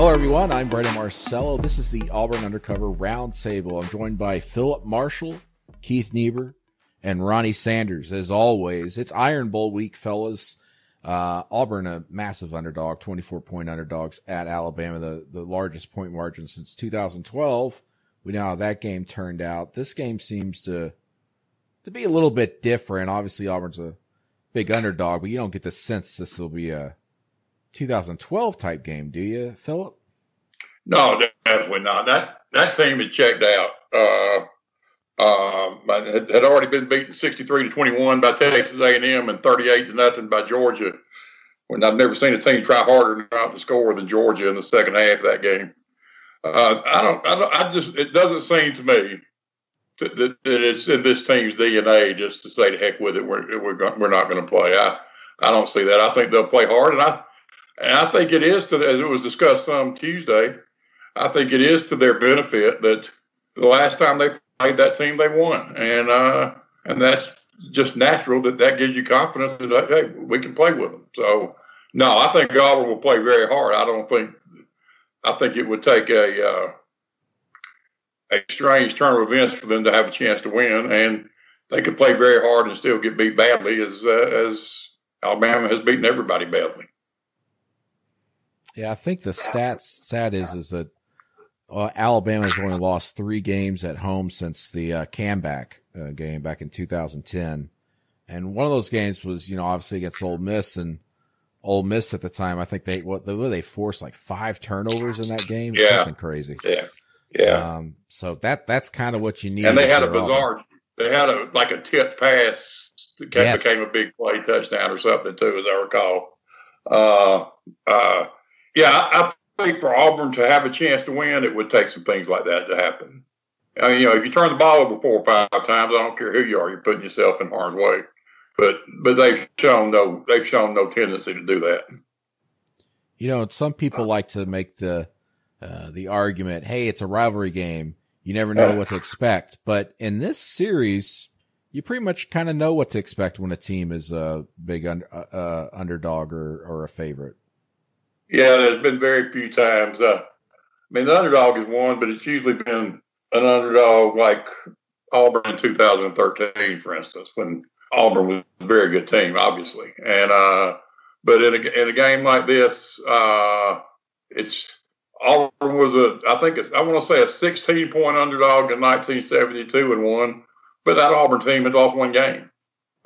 Hello, everyone. I'm Brandon Marcello. This is the Auburn Undercover Roundtable. I'm joined by Phillip Marshall, Keith Niebuhr, and Ronnie Sanders. As always, it's Iron Bowl week, fellas. Auburn, a massive underdog, 24-point underdogs at Alabama, the largest point margin since 2012. We know how that game turned out. This game seems to be a little bit different. Obviously, Auburn's a big underdog, but you don't get the sense this will be a 2012 type game, do you, Phillip? No, definitely not. That team had checked out. Had already been beaten 63-21 by Texas A&M and 38-0 by Georgia. When I've never seen a team try harder not to score than Georgia in the second half of that game. It doesn't seem to me that it's in this team's DNA just to say to heck with it. We're not going to play. I don't see that. I think they'll play hard, and I think it is as it was discussed some Tuesday. I think it is to their benefit that the last time they played that team, they won, and that's just natural. That gives you confidence that hey, we can play with them. So no, I think Auburn will play very hard. I think it would take a strange turn of events for them to have a chance to win, and they could play very hard and still get beat badly, as Alabama has beaten everybody badly. Yeah, I think the stat is that Alabama's only lost 3 games at home since the comeback game back in 2010, and one of those games was obviously against Ole Miss, and Ole Miss at the time, I think they forced like 5 turnovers in that game. Yeah. Something crazy. Yeah. So that's kind of what you need. And they had a tip pass that became a big play touchdown or something too, as I recall. I think for Auburn to have a chance to win, it would take some things like that to happen. I mean, if you turn the ball over 4 or 5 times, I don't care who you are, you're putting yourself in harm's way. But they've shown no tendency to do that. Some people like to make the argument, hey, it's a rivalry game. You never know what to expect. But in this series, you pretty much kind of know what to expect when a team is a big underdog or a favorite. Yeah, there's been very few times. The underdog has won, but it's usually been an underdog like Auburn in 2013, for instance, when Auburn was a very good team, obviously. And but in a game like this, Auburn was I want to say a 16-point underdog in 1972 and won, but that Auburn team had lost 1 game.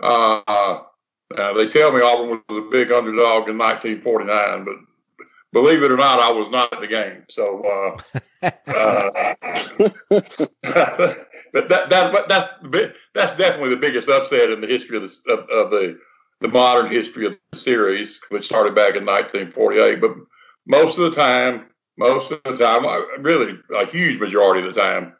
They tell me Auburn was a big underdog in 1949, but believe it or not, I was not at the game. So, but that's definitely the biggest upset in the history of the modern history of the series, which started back in 1948. But most of the time, really a huge majority of the time,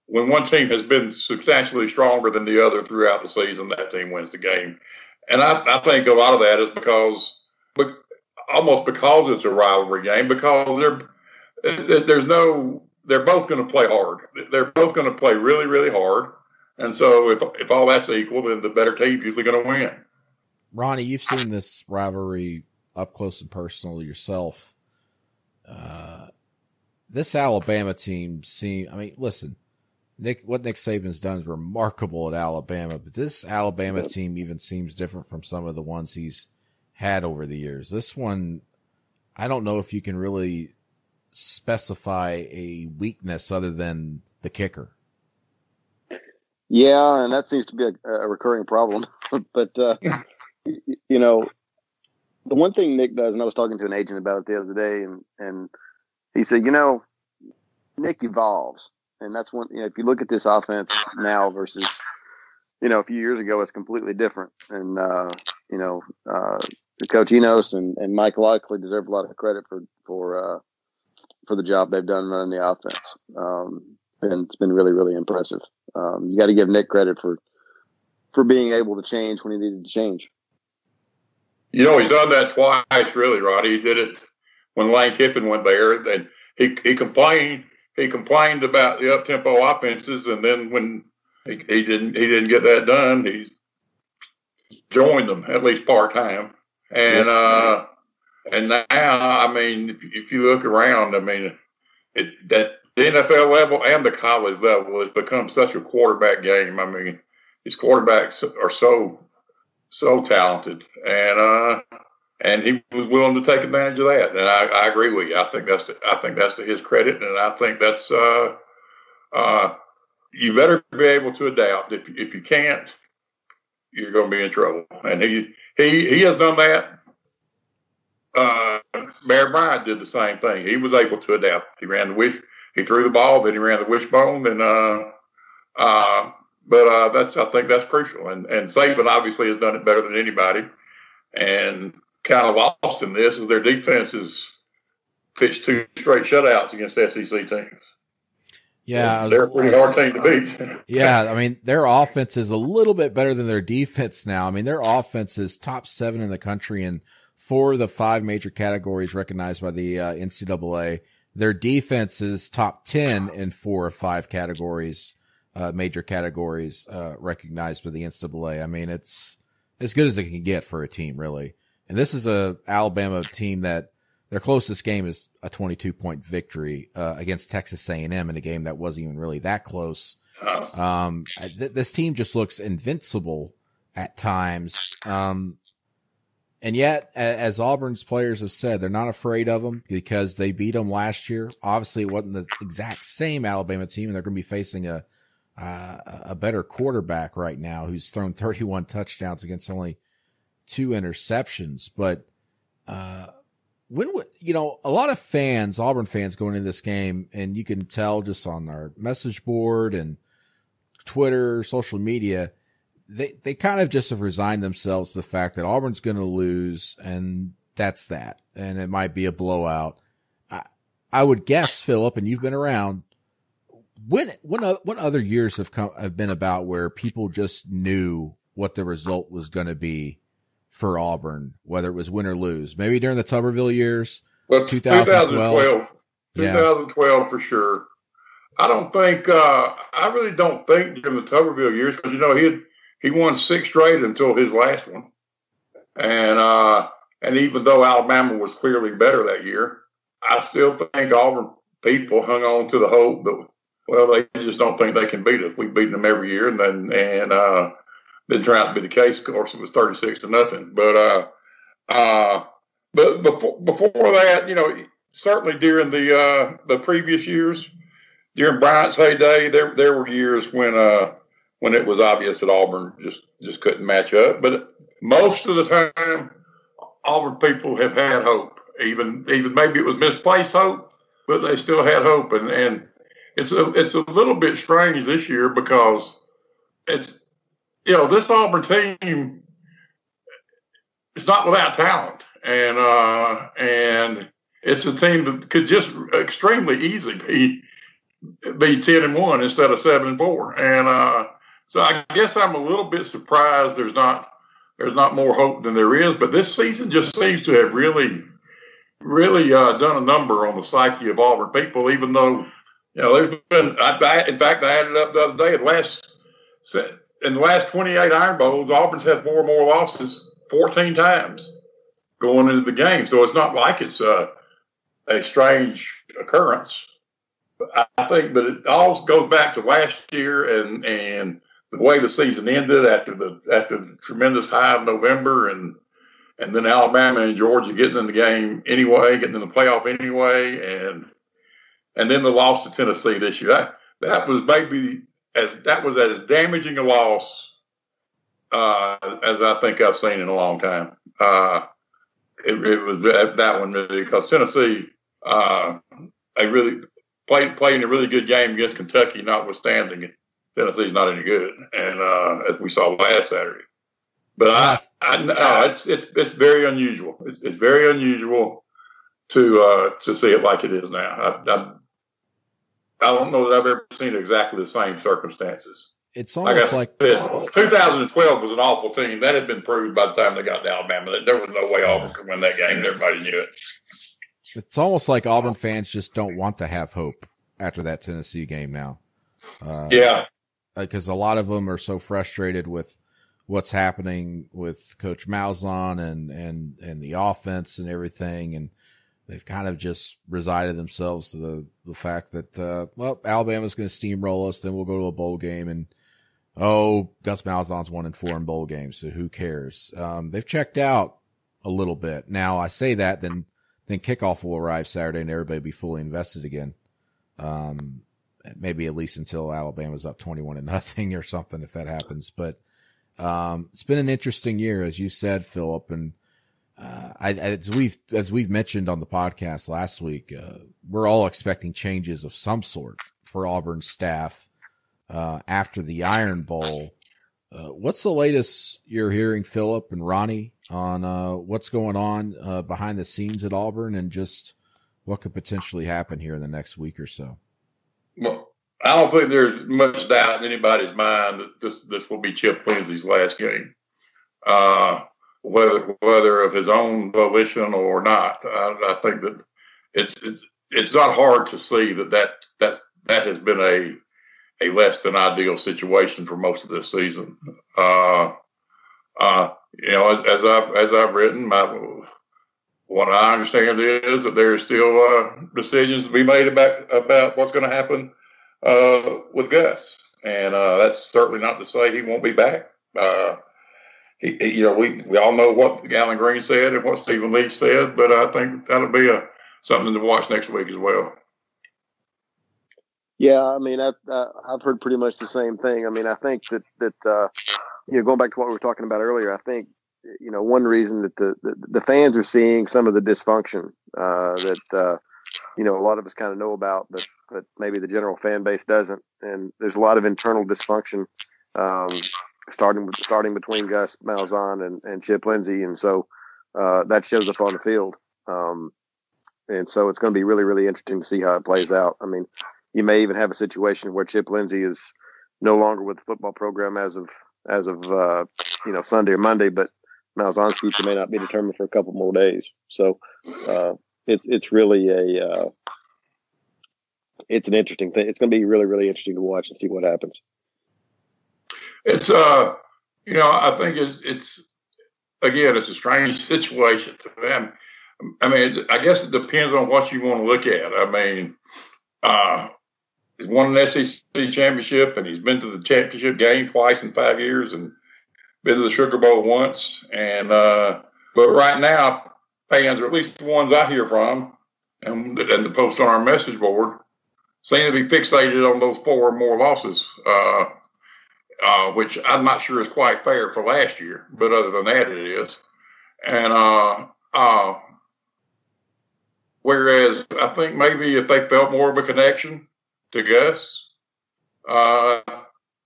when one team has been substantially stronger than the other throughout the season, that team wins the game. And I think a lot of that is because it's a rivalry game, because they're both going to play hard. They're both going to play really, really hard. And so if all that's equal, then the better team's usually going to win. Ronnie, you've seen this rivalry up close and personal yourself. This Alabama team listen, what Nick Saban's done is remarkable at Alabama, but this Alabama team even seems different from some of the ones he's had over the years. This one, I don't know if you can really specify a weakness other than the kicker. Yeah, and that seems to be a recurring problem. But, the one thing Nick does, and I was talking to an agent about it the other day, and he said, Nick evolves. And that's one, if you look at this offense now versus, a few years ago, it's completely different. And, Coach Enos and Mike Lockley deserve a lot of credit for the job they've done running the offense. And it's been really, really impressive. You got to give Nick credit for being able to change when he needed to change. He's done that twice, really, Roddy. He did it when Lane Kiffin went there, and he complained about the up-tempo offenses, and then when he didn't get that done, he's joined them, at least part-time. And And now, I mean, if you look around, I mean, that the NFL level and the college level has become such a quarterback game. I mean, his quarterbacks are so talented, and he was willing to take advantage of that. And I agree with you. I think that's to his credit, and I think that's you better be able to adapt. If you can't, you're going to be in trouble. And he has done that. Bear Bryant did the same thing. He was able to adapt. He threw the ball, then he ran the wishbone, and I think that's crucial. And Saban obviously has done it better than anybody. And kind of lost in this is their defense has pitched 2 straight shutouts against SEC teams. Yeah, they're a pretty hard team to beat. Yeah, I mean, their offense is a little bit better than their defense now. I mean, their offense is top 7 in the country in 4 of the 5 major categories recognized by the NCAA. Their defense is top 10 in 4 of 5 categories, major categories, recognized by the NCAA. I mean, it's as good as it can get for a team, really. And this is a Alabama team that their closest game is a 22-point victory, against Texas A&M in a game that wasn't even really that close. This team just looks invincible at times. And yet, as Auburn's players have said, they're not afraid of them because they beat them last year. Obviously, it wasn't the exact same Alabama team, and they're going to be facing a better quarterback right now who's thrown 31 touchdowns against only 2 interceptions. But when a lot of fans, Auburn fans, going into this game, and you can tell just on our message board and Twitter, social media, they kind of just have resigned themselves to the fact that Auburn's going to lose, and that's that. And it might be a blowout. I would guess, Phillip, and you've been around, what other years have been about where people just knew what the result was going to be for Auburn, whether it was win or lose? Maybe during the Tuberville years, well, 2012. 2012 for sure. I really don't think during the Tuberville years, because he won 6 straight until his last one, and even though Alabama was clearly better that year, I still think Auburn people hung on to the hope that, well, they just don't think they can beat us. We've beaten them every year, and didn't turn out to be the case. Of course, it was 36-0. But before that, certainly during the previous years, during Bryant's heyday, there were years when it was obvious that Auburn just couldn't match up. But most of the time, Auburn people have had hope. Even maybe it was misplaced hope, but they still had hope. And it's a little bit strange this year because it's this Auburn team is not without talent, and it's a team that could just extremely easily be 10-1 instead of 7-4, and so I guess I'm a little bit surprised there's not more hope than there is. But this season just seems to have really done a number on the psyche of Auburn people, even though there's been. In fact, I added up the other day. In the last 28 Iron Bowls, Auburn's had 4 more losses 14 times going into the game. So it's not like it's a strange occurrence. I think, but it all goes back to last year and the way the season ended after the tremendous high of November, and then Alabama and Georgia getting in the game anyway, getting in the playoff anyway, and then the loss to Tennessee this year. That was as damaging a loss as I think I've seen in a long time. It was that one really, because Tennessee they really playing a really good game against Kentucky, notwithstanding Tennessee's not any good, and as we saw last Saturday. But it's very unusual. It's very unusual to see it like it is now. I don't know that I've ever seen exactly the same circumstances. It's almost like 2012 was an awful team. That had been proved by the time they got to Alabama. There was no way Auburn could win that game. Everybody knew it. It's almost like Auburn fans just don't want to have hope after that Tennessee game now. Yeah. Because a lot of them are so frustrated with what's happening with Coach Malzahn and the offense and everything. And they've kind of just resided themselves to the fact that, Alabama's going to steamroll us. Then we'll go to a bowl game and, Gus Malzahn's 1-4 in bowl games. So who cares? They've checked out a little bit. Now I say that, then kickoff will arrive Saturday and everybody will be fully invested again. Maybe at least until Alabama's up 21-0 or something, if that happens. But, it's been an interesting year, as you said, Phillip. And, as we've mentioned on the podcast last week, we're all expecting changes of some sort for Auburn's staff, after the Iron Bowl. What's the latest you're hearing, Phillip and Ronnie, on, what's going on, behind the scenes at Auburn and just what could potentially happen here in the next week or so? Well, I don't think there's much doubt in anybody's mind that this will be Chip Lindsey's last game, whether of his own volition or not. I think that it's not hard to see that has been a less than ideal situation for most of this season. As I've written, what I understand is that there are still decisions to be made about what's going to happen with Gus, and that's certainly not to say he won't be back. We all know what Alan Green said and what Stephen Leach said, but I think that'll be something to watch next week as well. Yeah, I mean, I've heard pretty much the same thing. I mean, I think that going back to what we were talking about earlier, I think one reason that the fans are seeing some of the dysfunction that a lot of us kind of know about, but maybe the general fan base doesn't. And there's a lot of internal dysfunction, starting between Gus Malzahn and Chip Lindsey, and so that shows up on the field. And so it's going to be really, really interesting to see how it plays out. I mean, you may even have a situation where Chip Lindsey is no longer with the football program as of Sunday or Monday, but Malzahn's future may not be determined for a couple more days. So it's really it's an interesting thing. It's going to be really, really interesting to watch and see what happens. It's I think it's again, it's a strange situation to them. I mean, I guess it depends on what you want to look at. I mean, he's won an SEC championship, and he's been to the championship game twice in 5 years, and been to the Sugar Bowl once. And but right now, fans, or at least the ones I hear from, and the post on our message board, seem to be fixated on those 4 or more losses, which I'm not sure is quite fair for last year, but other than that, it is. And whereas I think maybe if they felt more of a connection to Gus,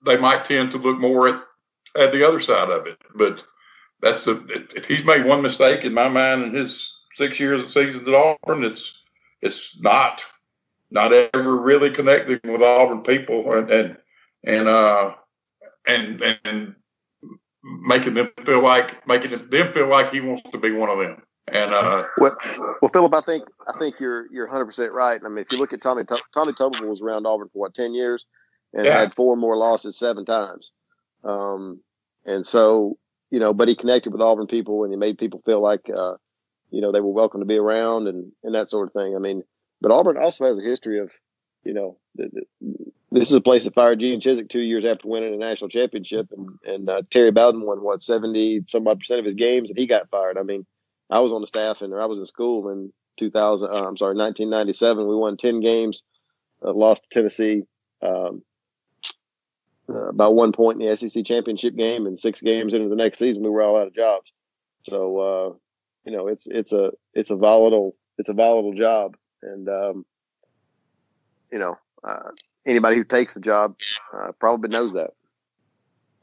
they might tend to look more at the other side of it. But if he's made one mistake in my mind in his 6 years of seasons at Auburn, it's not ever really connecting with Auburn people and making them feel like he wants to be one of them. And well, Phillip, I think you're 100% right. I mean, if you look at Tommy Tuberville was around Auburn for 10 years and had 4 more losses 7 times. And so, but he connected with Auburn people and he made people feel like, they were welcome to be around and that sort of thing. I mean, but Auburn also has a history of, this is a place that fired Gene Chizik 2 years after winning a national championship, and Terry Bowden won 70-some-odd% of his games, and he got fired. I mean, I was on the staff I was in school in 1997. We won 10 games, lost to Tennessee by 1 point in the SEC championship game, and 6 games into the next season, we were all out of jobs. So, it's a volatile job, and anybody who takes the job probably knows that.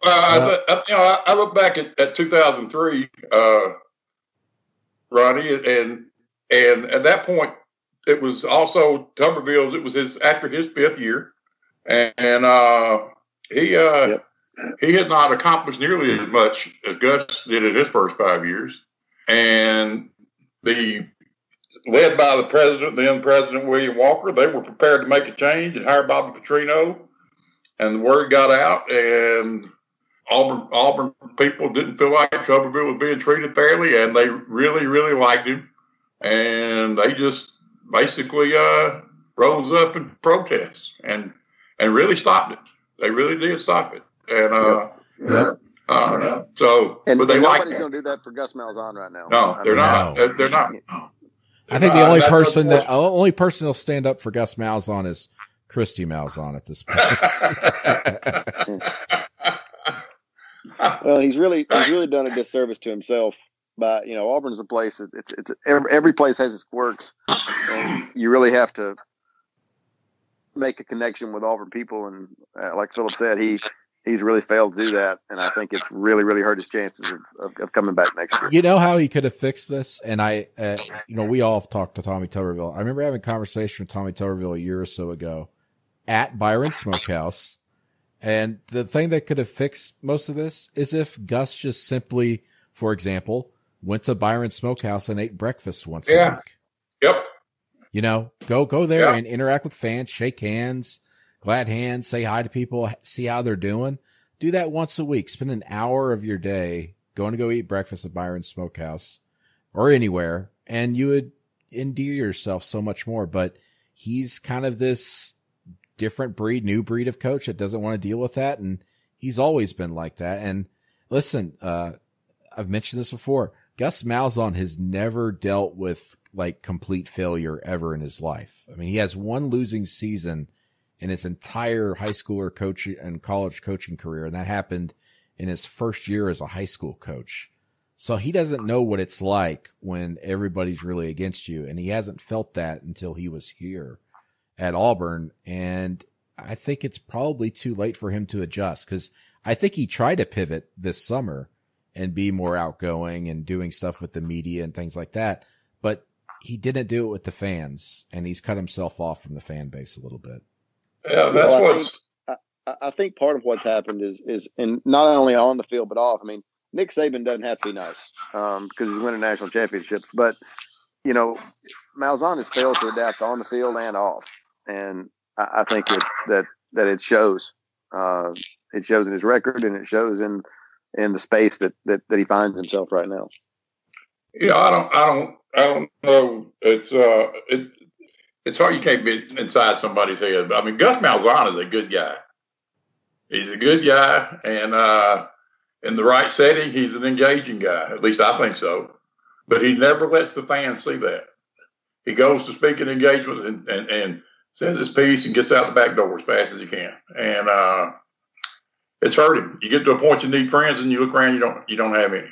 I look back at 2003, Ronnie, and at that point, it was also Tuberville's. It was after his 5th year, and he had not accomplished nearly as much as Gus did in his first 5 years, and led by the then President William Walker, they were prepared to make a change and hire Bobby Petrino, and the word got out, and Auburn people didn't feel like Tuberville was being treated fairly, and they really, really liked him. And they just basically rose up in protest and really stopped it. They really did stop it. And but they nobody's going to do that for Gus Malzahn right now. No, they're not. They're not. I think the only person that'll stand up for Gus Malzahn is Christy Malzahn at this point. Well, he's really done a disservice to himself. But Auburn's a place. It's every place has its quirks, and you really have to make a connection with Auburn people. And like Phillip said, he's really failed to do that, and I think it's really, really hurt his chances of coming back next year. You know how he could have fixed this? And we all have talked to Tommy Tuberville. I remember having a conversation with Tommy Tuberville a year or so ago at Byron Smokehouse. And the thing that could have fixed most of this is if Gus just simply, for example, went to Byron Smokehouse and ate breakfast once a week. Yep. Go there and interact with fans, shake hands, glad hands, say hi to people, see how they're doing. Do that once a week. Spend an hour of your day going to go eat breakfast at Byron Smokehouse or anywhere, and you would endear yourself so much more. But he's kind of this different new breed of coach that doesn't want to deal with that, and he's always been like that. And listen, I've mentioned this before. Gus Malzahn has never dealt with like complete failure ever in his life. I mean, he has one losing season in his entire high schooler coach and college coaching career, and that happened in his first year as a high school coach. So he doesn't know what it's like when everybody's really against you, and he hasn't felt that until he was here at Auburn. And I think it's probably too late for him to adjust, because I think he tried to pivot this summer and be more outgoing and doing stuff with the media and things like that, but he didn't do it with the fans, and he's cut himself off from the fan base a little bit. Yeah, I think part of what's happened is and not only on the field but off. I mean, Nick Saban doesn't have to be nice because he's winning national championships, but Malzahn has failed to adapt on the field and off, and I think that it shows. It shows in his record, and it shows in the space that he finds himself right now. Yeah, I don't know. It's hard. You can't be inside somebody's head. I mean, Gus Malzahn is a good guy. He's a good guy, and in the right setting, he's an engaging guy. At least I think so. But he never lets the fans see that. He goes to speaking engagement and says his piece and gets out the back door as fast as he can. And it's hurt him. You get to a point you need friends, and you look around, you don't have any.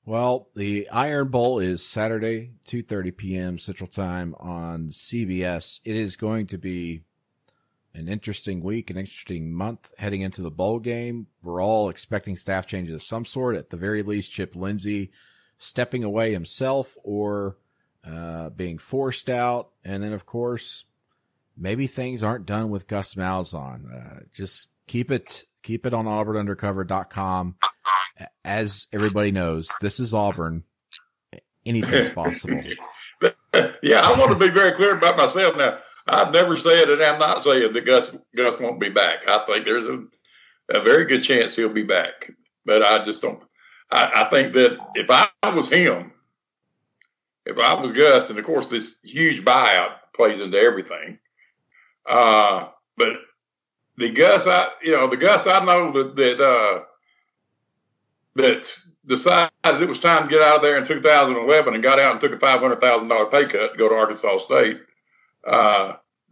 Well, the Iron Bowl is Saturday, 2:30 p.m. Central Time on CBS. It is going to be an interesting week, an interesting month heading into the bowl game. We're all expecting staff changes of some sort. At the very least, Chip Lindsey stepping away himself or being forced out. And then, of course, maybe things aren't done with Gus Malzahn. Just keep it on auburnundercover.com. As everybody knows, this is Auburn. Anything's possible. Yeah, I want to be very clear about myself now. I've never said, and I'm not saying that Gus won't be back. I think there's a very good chance he'll be back. But I just don't. I think that if I was him, if I was Gus, and of course this huge buyout plays into everything. But the Gus I know that decided it was time to get out of there in 2011 and got out and took a $500,000 pay cut to go to Arkansas State,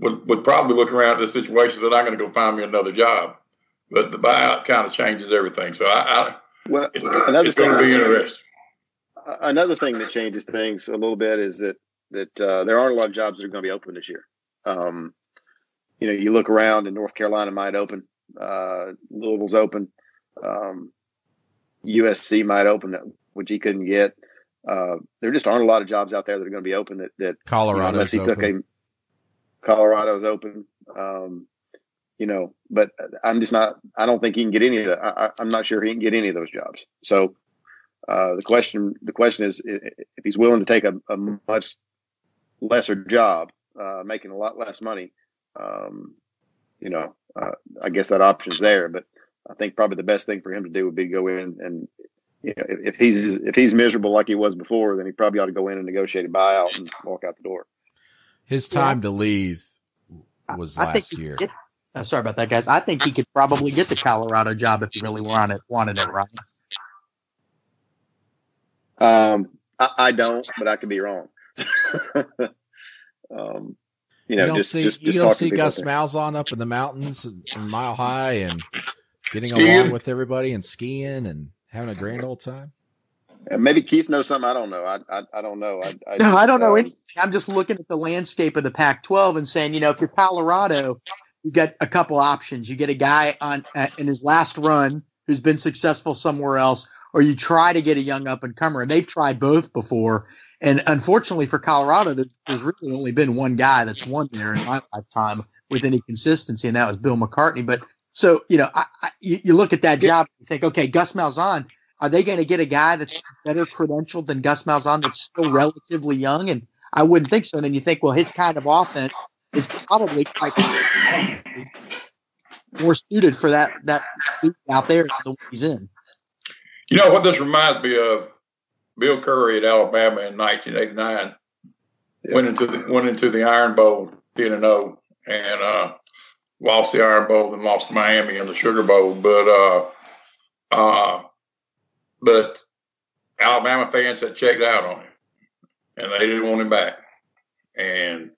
would probably look around at this situation and say, I'm going to go find me another job. But the buyout kind of changes everything. So it's going to be interesting. Another thing that changes things a little bit is that there aren't a lot of jobs that are going to be open this year. You look around and North Carolina might open, Louisville's open. USC might open, which he couldn't get. There just aren't a lot of jobs out there that are going to be open. That Colorado's open. Colorado's open. But I'm just not. I don't think he can get any of that. I'm not sure he can get any of those jobs. So the question is if he's willing to take a much lesser job, making a lot less money. I guess that option's there. But I think probably the best thing for him to do would be to go in and, if he's miserable like he was before, then he probably ought to go in and negotiate a buyout and walk out the door. His time to leave was last year. Sorry about that, guys. I think he could probably get the Colorado job if he really wanted it, right? I don't, but I could be wrong. You don't see Gus Malzahn up in the mountains and Mile High and getting along with everybody and skiing and having a grand old time. Maybe Keith knows something I don't know. I don't know. I don't know anything. I'm just looking at the landscape of the Pac-12 and saying, if you're Colorado, you get a couple options. You get a guy in his last run who's been successful somewhere else, or you try to get a young up-and-comer. And they've tried both before. And unfortunately for Colorado, there's really only been one guy that's won there in my lifetime with any consistency, and that was Bill McCartney. But so, you look at that job and you think, okay, Gus Malzahn, are they going to get a guy that's better credentialed than Gus Malzahn that's still relatively young? And I wouldn't think so. And then you think, well, his kind of offense is probably more suited for that out there than the one he's in. You know what this reminds me of? Bill Curry at Alabama in 1989 went into the Iron Bowl 10-0 and lost the Iron Bowl and lost to Miami in the Sugar Bowl. But Alabama fans had checked out on him, and they didn't want him back. And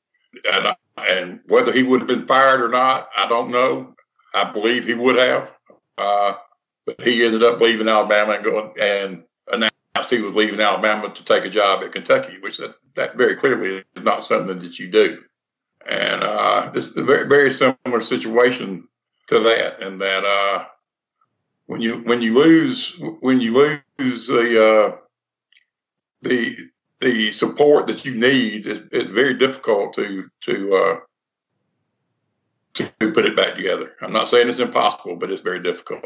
whether he would have been fired or not, I don't know. I believe he would have. But he ended up leaving Alabama and announced he was leaving Alabama to take a job at Kentucky, which that very clearly is not something that you do. And this is a very, very similar situation to that, and that when you lose the support that you need, it's very difficult to put it back together. I'm not saying it's impossible, but it's very difficult.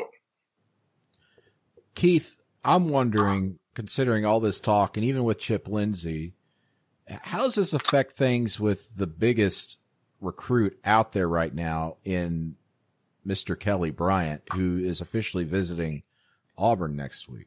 Keith, I'm wondering, considering all this talk, and even with Chip Lindsey, how does this affect things with the biggest recruit out there right now in Mr. Kelly Bryant, who is officially visiting Auburn next week?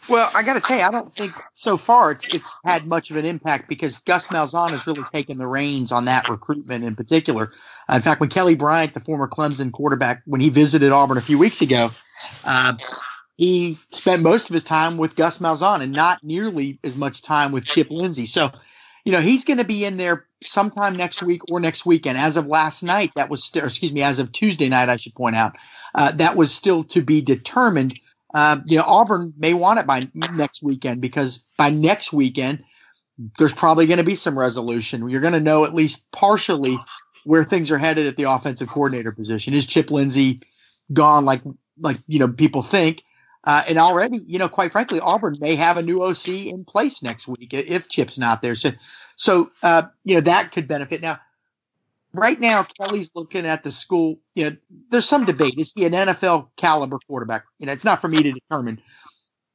Well, I got to tell you, I don't think so far it's had much of an impact because Gus Malzahn has really taken the reins on that recruitment in particular. In fact, when Kelly Bryant, the former Clemson quarterback, when he visited Auburn a few weeks ago, he spent most of his time with Gus Malzahn and not nearly as much time with Chip Lindsey. So, he's going to be in there sometime next week or next weekend. As of last night, as of Tuesday night, I should point out, that was still to be determined. Auburn may want it by next weekend because by next weekend, there's probably going to be some resolution. You're going to know at least partially where things are headed at the offensive coordinator position. Is Chip Lindsey gone like people think? And already, quite frankly, Auburn may have a new OC in place next week if Chip's not there. So that could benefit. Now, right now, Kelly's looking at the school. There's some debate. Is he an NFL caliber quarterback? It's not for me to determine,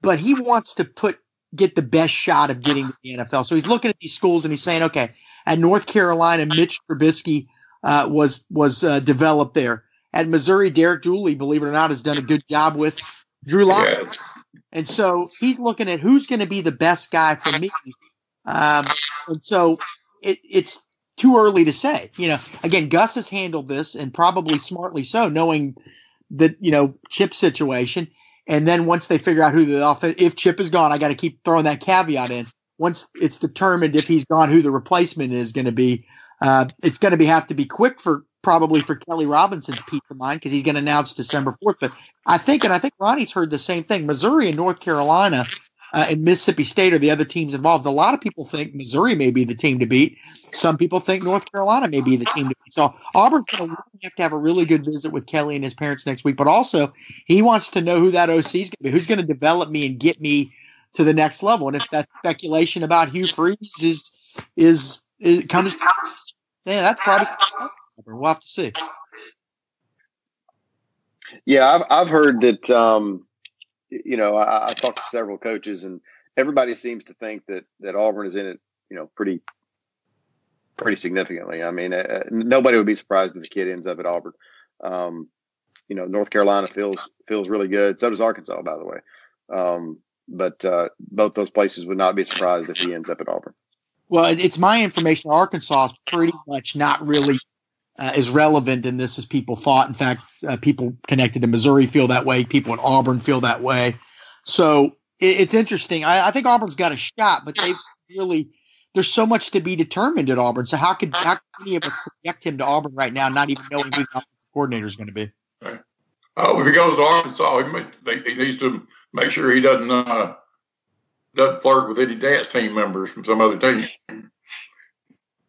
but he wants to get the best shot of getting to the NFL. So he's looking at these schools and he's saying, okay, at North Carolina, Mitch Trubisky was developed there. At Missouri, Derek Dooley, believe it or not, has done a good job with Drew Lock. Yes. And so he's looking at who's going to be the best guy for me. And so it's too early to say. Again, Gus has handled this and probably smartly so, knowing that, Chip's situation. And then once they figure out if Chip is gone, I got to keep throwing that caveat in. Once it's determined if he's gone, who the replacement is going to be, it's going to have to be quick probably for Kelly Robinson's peace of mind because he's going to announce December 4th. But I think Ronnie's heard the same thing. Missouri and North Carolina and Mississippi State are the other teams involved. A lot of people think Missouri may be the team to beat. Some people think North Carolina may be the team to beat. So Auburn's going to have to have a really good visit with Kelly and his parents next week. But also, he wants to know who that OC is going to be, who's going to develop me and get me to the next level. And if that speculation about Hugh Freeze comes, that's probably we'll have to see. Yeah, I've heard that. I talked to several coaches, and everybody seems to think that Auburn is in it, pretty pretty significantly. I mean, nobody would be surprised if the kid ends up at Auburn. North Carolina feels really good. So does Arkansas, by the way. But both those places would not be surprised if he ends up at Auburn. Well, it's my information. Arkansas is pretty much not really as relevant in this as people thought. In fact, people connected to Missouri feel that way. People at Auburn feel that way. So it's interesting. I think Auburn's got a shot, but there's so much to be determined at Auburn. So how could any of us project him to Auburn right now, not even knowing who the offensive coordinator is going to be? Right. Oh, if he goes to Arkansas, he needs to make sure he doesn't flirt with any dance team members from some other team.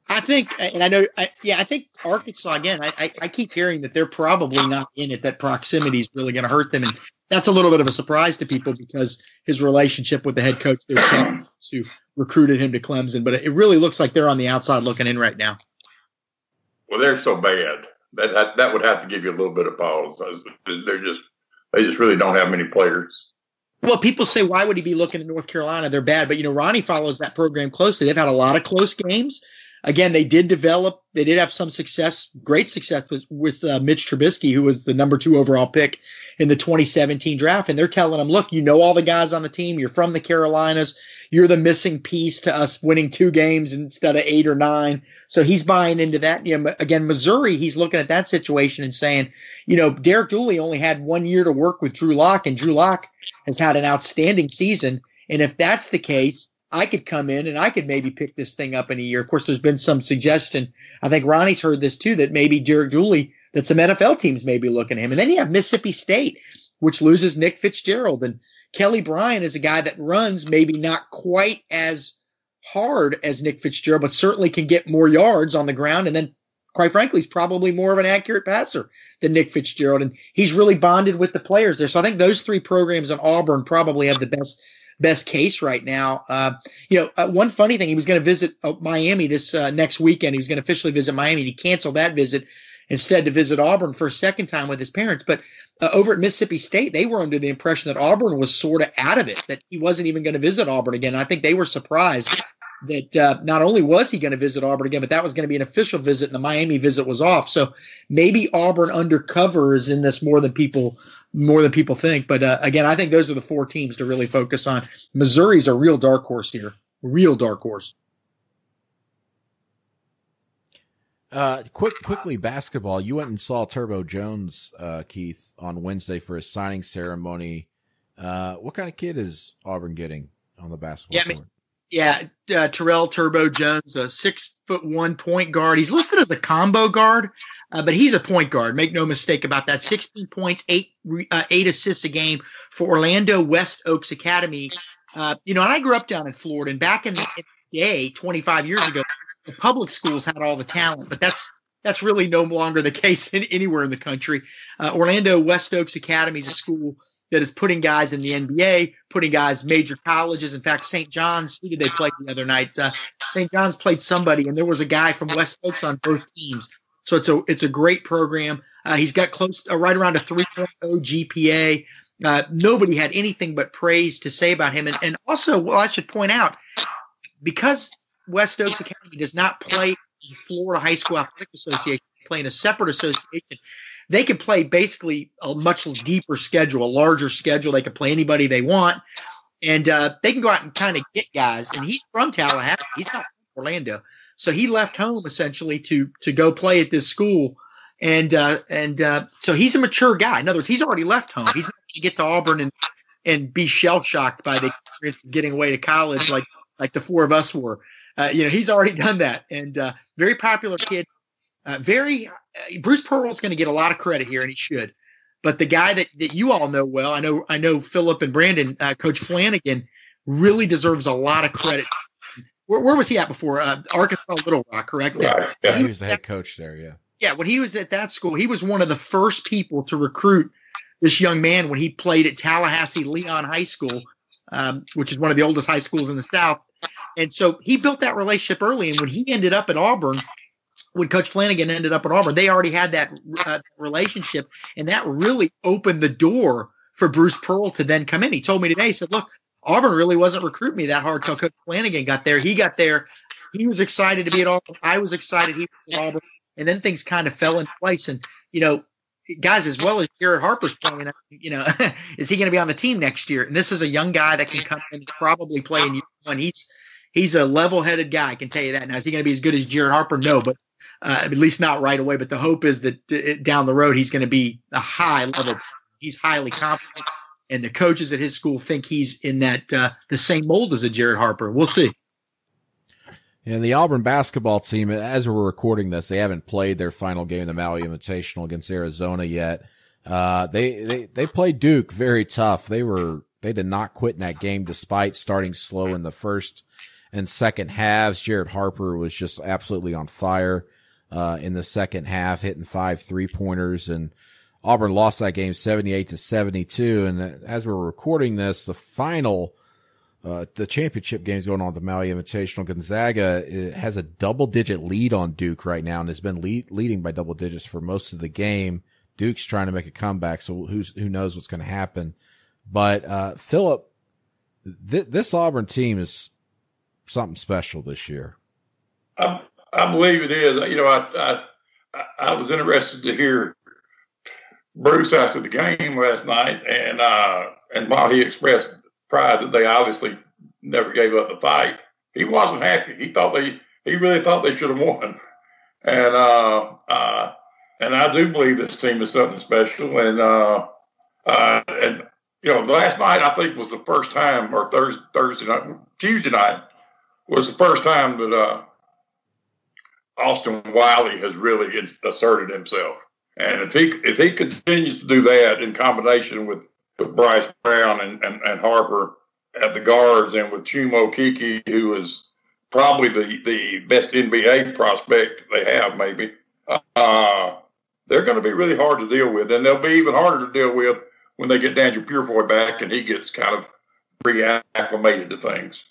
I think, and I know, I think Arkansas, again, I keep hearing that they're probably not in it, that proximity is really going to hurt them. And that's a little bit of a surprise to people because his relationship with the head coach there who recruited him to Clemson. But it really looks like they're on the outside looking in right now. Well, they're so bad. That would have to give you a little bit of pause. They just really don't have many players. Well, people say, why would he be looking at North Carolina? They're bad. But, Ronnie follows that program closely. They've had a lot of close games. Again, they did have some success, great success with Mitch Trubisky, who was the number 2 overall pick in the 2017 draft. And they're telling him, look, all the guys on the team. You're from the Carolinas. You're the missing piece to us winning 2 games instead of 8 or 9. So he's buying into that. Again, Missouri, he's looking at that situation and saying, Derek Dooley only had 1 year to work with Drew Lock, and Drew Lock has had an outstanding season. And if that's the case, I could come in and I could maybe pick this thing up in a year. Of course, there's been some suggestion. I think Ronnie's heard this too, that maybe Derek Dooley, that some NFL teams may be looking at him. And then you have Mississippi State, which loses Nick Fitzgerald. And Kelly Bryant is a guy that runs maybe not quite as hard as Nick Fitzgerald, but certainly can get more yards on the ground. And then, quite frankly, he's probably more of an accurate passer than Nick Fitzgerald. And he's really bonded with the players there. So I think those 3 programs in Auburn probably have the best case right now. One funny thing, he was going to visit Miami this next weekend. He was going to officially visit Miami, and he canceled that visit instead to visit Auburn for a second time with his parents. But over at Mississippi State, they were under the impression that Auburn was sort of out of it, that he wasn't even going to visit Auburn again. And I think they were surprised that not only was he going to visit Auburn again, but that was going to be an official visit, and the Miami visit was off. So maybe Auburn undercover is in this more than people think. But again, I think those are the 4 teams to really focus on. Missouri's a real dark horse here. Real dark horse. Quickly, basketball. You went and saw Turbo Jones, Keith, on Wednesday for his signing ceremony. What kind of kid is Auburn getting on the basketball court? Tyrell Turbo Jones, a 6'1" point guard. He's listed as a combo guard, but he's a point guard. Make no mistake about that. 16 points, 8 assists a game for Orlando West Oaks Academy. And I grew up down in Florida, and back in the day, 25 years ago, the public schools had all the talent, but that's really no longer the case anywhere in the country. Orlando West Oaks Academy is a school that is putting guys in the NBA, putting guys major colleges. In fact, St. John's, who did they play the other night? St. John's played somebody, and there was a guy from West Oaks on both teams. So it's a great program. He's got right around a 3.0 GPA. Nobody had anything but praise to say about him. And also, I should point out, because West Oaks Academy does not play in Florida High School Athletic Association, they play in a separate association. They could play basically a much deeper schedule, a larger schedule. They could play anybody they want, and they can go out and kind of get guys. And he's from Tallahassee. He's not from Orlando. So he left home essentially to go play at this school. And so he's a mature guy. In other words, he's already left home. He's not going to get to Auburn and be shell-shocked by the experience of getting away to college like the 4 of us were. He's already done that. And very popular kid. Bruce Pearl's going to get a lot of credit here, and he should. But the guy that you all know well, I know Phillip and Brandon, Coach Flanagan, really deserves a lot of credit. Where was he at before? Arkansas Little Rock, correct? Right. Yeah. He was the head coach there, yeah. Yeah, when he was at that school, he was one of the first people to recruit this young man when he played at Tallahassee Leon High School, which is one of the oldest high schools in the South. And so he built that relationship early. And when he ended up at Auburn, when Coach Flanagan ended up at Auburn, they already had that relationship. And that really opened the door for Bruce Pearl to then come in. He told me today, he said, look, Auburn really wasn't recruiting me that hard until Coach Flanagan got there. He he was excited to be at Auburn. I was excited he was at Auburn. And then things kind of fell into place. And, guys, as well as Jared Harper's playing, is he going to be on the team next year? And this is a young guy that can come in and probably play in year one. He's a level-headed guy, I can tell you that. Now, is he going to be as good as Jared Harper? No, but at least not right away. But the hope is that down the road he's going to be a high level. He's highly confident, and the coaches at his school think he's in that the same mold as a Jared Harper. We'll see. And the Auburn basketball team, as we're recording this, they haven't played their final game in the Maui Invitational against Arizona yet. They played Duke very tough. They did not quit in that game despite starting slow in the first and second halves. Jared Harper was just absolutely on fire in the second half, hitting 5 3-pointers, and Auburn lost that game 78-72. And as we're recording this, the final the championship game's going on at the Maui Invitational. Gonzaga has a double-digit lead on Duke right now and has been leading by double digits for most of the game. Duke's trying to make a comeback, so who knows what's going to happen. But Phillip, this Auburn team is something special this year. I believe it is. I was interested to hear Bruce after the game last night, and while he expressed pride that they obviously never gave up the fight, he wasn't happy. He really thought they should have won, and I do believe this team is something special. And last night I think was the first time, or Tuesday night was the first time that Austin Wiley has really asserted himself. And if he continues to do that in combination with Bryce Brown and Harper at the guards, and with Chumo Kiki, who is probably the best NBA prospect they have, maybe, they're going to be really hard to deal with. And they'll be even harder to deal with when they get Daniel Purefoy back and he gets kind of reacclimated to things.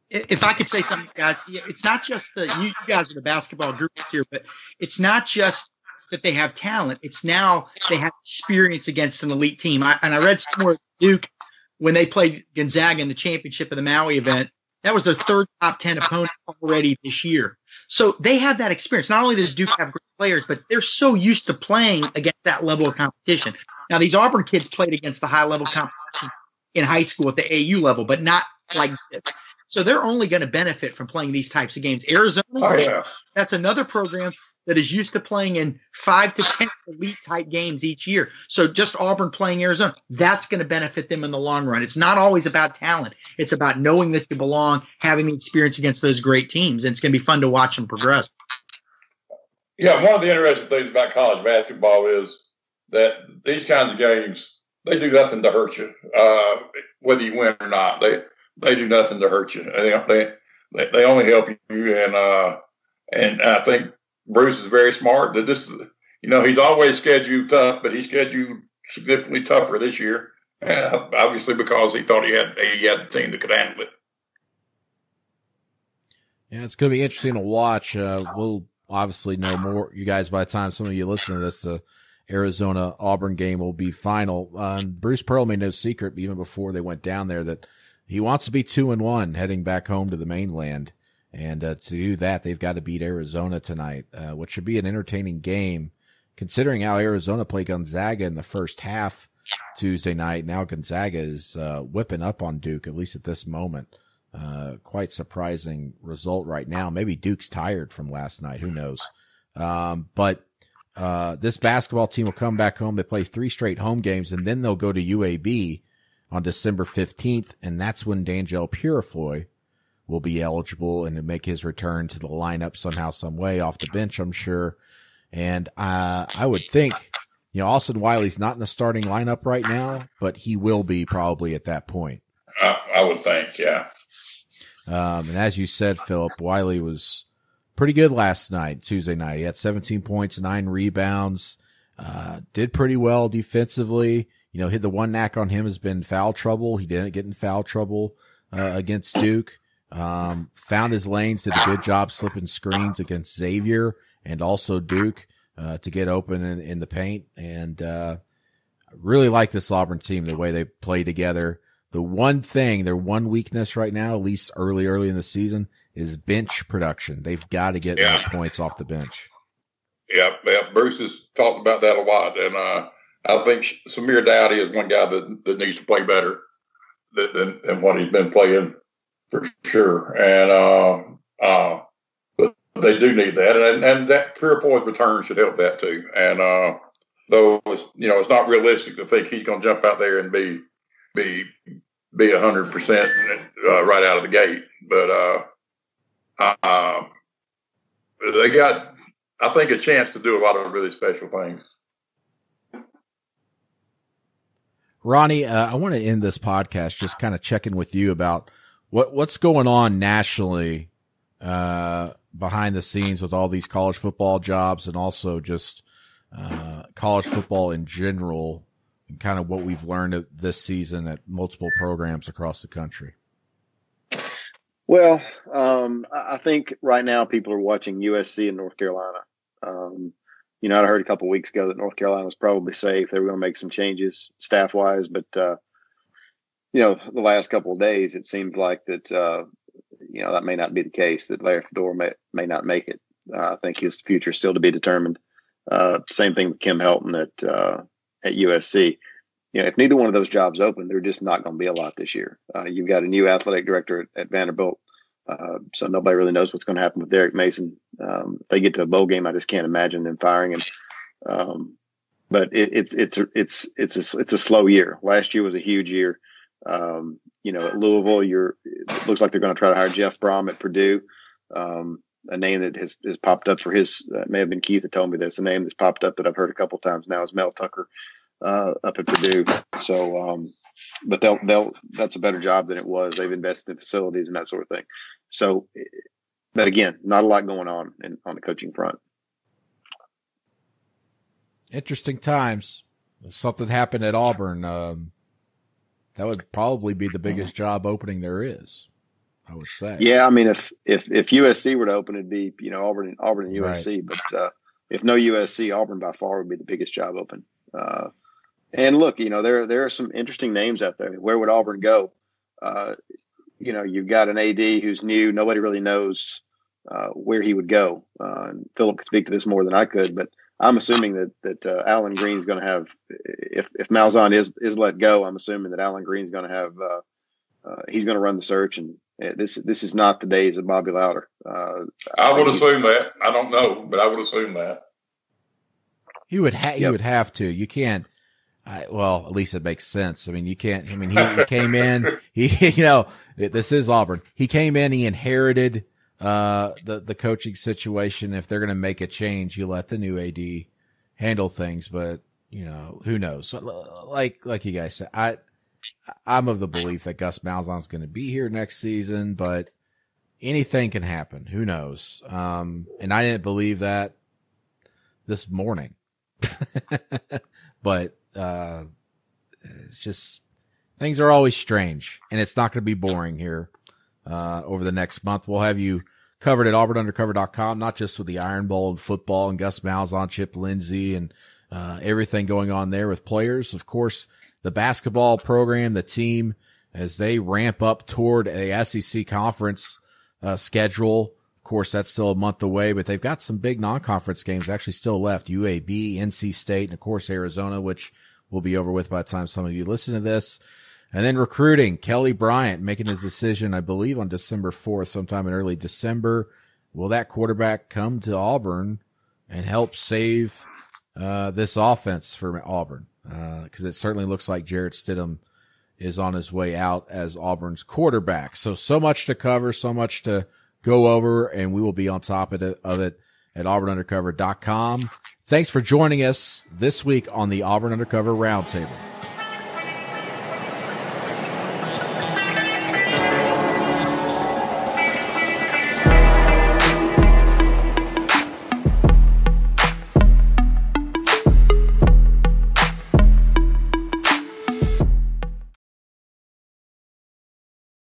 If I could say something, guys, it's not just you guys are the basketball groups here, but it's not just that they have talent. It's now they have experience against an elite team. I read somewhere Duke, when they played Gonzaga in the championship of the Maui event, that was their third top 10 opponent already this year. So they have that experience. Not only does Duke have great players, but they're so used to playing against that level of competition. Now, these Auburn kids played against the high-level competition in high school at the AU level, but not like this. So they're only going to benefit from playing these types of games. Arizona, that's another program that is used to playing in 5 to 10 elite-type games each year. So just Auburn playing Arizona, that's going to benefit them in the long run. It's not always about talent. It's about knowing that you belong, having the experience against those great teams, and it's going to be fun to watch them progress. Yeah, one of the interesting things about college basketball is that these kinds of games, they do nothing to hurt you, whether you win or not. They do nothing to hurt you. They only help you, and I think Bruce is very smart. That this, he's always scheduled tough, but he scheduled significantly tougher this year, obviously because he thought he had the team that could handle it. Yeah, it's going to be interesting to watch. We'll obviously know more, you guys, by the time some of you listen to this. The Arizona-Auburn game will be final. Bruce Pearl made no secret, even before they went down there, that he wants to be 2-1 heading back home to the mainland. And to do that, they've got to beat Arizona tonight, which should be an entertaining game, considering how Arizona played Gonzaga in the first half Tuesday night. Now Gonzaga is whipping up on Duke, at least at this moment. Quite surprising result right now. Maybe Duke's tired from last night. Who knows? But this basketball team will come back home. They play 3 straight home games, and then they'll go to UAB on December 15th, and that's when Daniel Purefoy will be eligible and to make his return to the lineup somehow, some way, off the bench, I'm sure. And I would think, Austin Wiley's not in the starting lineup right now, but he will be probably at that point. I would think, yeah. And as you said, Phillip, Wiley was pretty good last night, Tuesday night. He had 17 points, 9 rebounds, did pretty well defensively. Hit the one knack on him has been foul trouble. He didn't get in foul trouble against Duke. Found his lanes, did a good job slipping screens against Xavier and also Duke to get open in the paint. And I really like this Auburn team, the way they play together. The one thing, their one weakness right now, at least early in the season, is bench production. They've got to get more points off the bench. Yeah. Bruce has talked about that a lot, and I think Samir Dowdy is one guy that needs to play better than what he's been playing for sure. And but they do need that, and that pure point return should help that too. And though it's not realistic to think he's going to jump out there and be 100% right out of the gate, but they got, I think, a chance to do a lot of really special things. Ronnie, I want to end this podcast just kind of checking with you about what's going on nationally behind the scenes with all these college football jobs, and also just college football in general, and kind of what we've learned this season at multiple programs across the country. Well, I think right now people are watching USC and North Carolina. I heard a couple of weeks ago that North Carolina was probably safe. They were going to make some changes staff-wise, but the last couple of days it seemed like that that may not be the case. That Larry Fedora may not make it. I think his future is still to be determined. Same thing with Kim Helton at USC. If neither one of those jobs open, they're just not going to be a lot this year. You've got a new athletic director at Vanderbilt, so nobody really knows what's going to happen with Derek Mason. If they get to a bowl game, I just can't imagine them firing him. But it's a slow year. Last year was a huge year. At Louisville, it looks like they're going to try to hire Jeff Brom at Purdue. A name that has popped up for his, may have been Keith that told me this, a name that's popped up that I've heard a couple of times now is Mel Tucker up at Purdue. So, but that's a better job than it was. They've invested in facilities and that sort of thing. So, but again, not a lot going on on the coaching front. Interesting times. Something happened at Auburn. That would probably be the biggest job opening there is, I would say. Yeah, I mean, if USC were to open, it'd be Auburn and USC. Right. But if no USC, Auburn by far would be the biggest job open. And look, there are some interesting names out there. Where would Auburn go? You've got an AD who's new. Nobody really knows where he would go. And Phillip could speak to this more than I could, but I'm assuming that Alan Green's going to have, if Malzahn is let go, I'm assuming that Alan Green's going to have, he's going to run the search, and this is not the days of Bobby Louder. I would assume that. I don't know, but I would assume that. He would have to. You can't. Well, at least it makes sense. I mean, you can't. I mean, he came in. This is Auburn. He came in. He inherited the coaching situation. If they're going to make a change, you let the new AD handle things. But who knows? Like you guys said, I'm of the belief that Gus Malzahn is going to be here next season, but anything can happen. Who knows? And I didn't believe that this morning, but it's just, things are always strange, and it's not going to be boring here. Over the next month, we'll have you covered at auburnundercover.com, not just with the Iron Bowl and football and Gus Malzahn, Chip Lindsey, and everything going on there with players. Of course, the basketball program, the team, as they ramp up toward a SEC conference schedule. Of course, that's still a month away, but they've got some big non-conference games actually still left. UAB, NC State, and of course Arizona, which will be over with by the time some of you listen to this. And then recruiting, Kelly Bryant making his decision, I believe, on December 4th, sometime in early December. Will that quarterback come to Auburn and help save this offense for Auburn? Because it certainly looks like Jarrett Stidham is on his way out as Auburn's quarterback. So much to cover, so much to go over, and we will be on top of it at auburnundercover.com. Thanks for joining us this week on the Auburn Undercover Roundtable.